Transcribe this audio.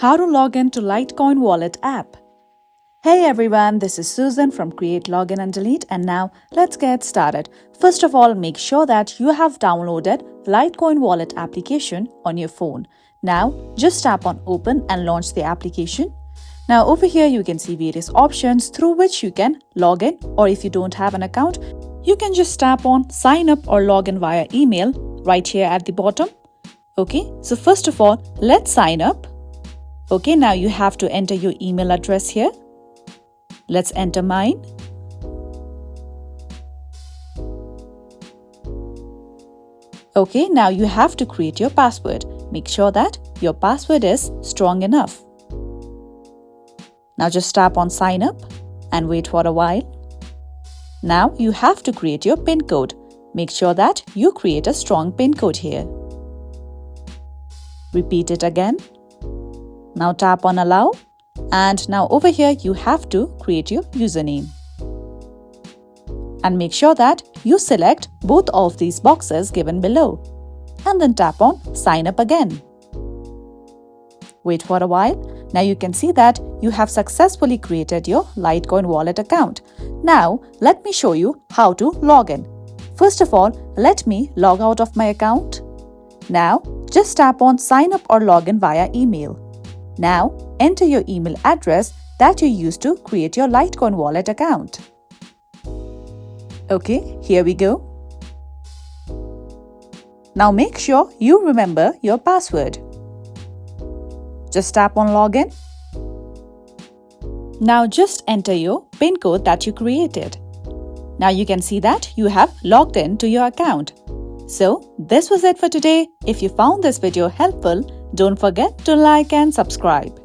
How to log in to Litecoin Wallet app. Hey everyone, this is Susan from Create, Login and Delete, and now let's get started. First of all, make sure that you have downloaded Litecoin Wallet application on your phone. Now just tap on Open and launch the application. Now over here you can see various options through which you can log in, or if you don't have an account, you can just tap on Sign Up or log in via email right here at the bottom. Okay, so first of all, let's sign up. Okay, now you have to enter your email address here. Let's enter mine. Okay, now you have to create your password. Make sure that your password is strong enough. Now just tap on sign up and wait for a while. Now you have to create your PIN code. Make sure that you create a strong PIN code here. Repeat it again. Now tap on allow, and now over here you have to create your username. And make sure that you select both of these boxes given below, and then tap on sign up again. Wait for a while. Now you can see that you have successfully created your Litecoin wallet account. Now let me show you how to log in. First of all, let me log out of my account. Now just tap on sign up or log in via email. Now, enter your email address that you used to create your Litecoin wallet account. Okay, here we go. Now make sure you remember your password. Just tap on login. Now just enter your PIN code that you created. Now you can see that you have logged in to your account. So, this was it for today. If you found this video helpful, don't forget to like and subscribe.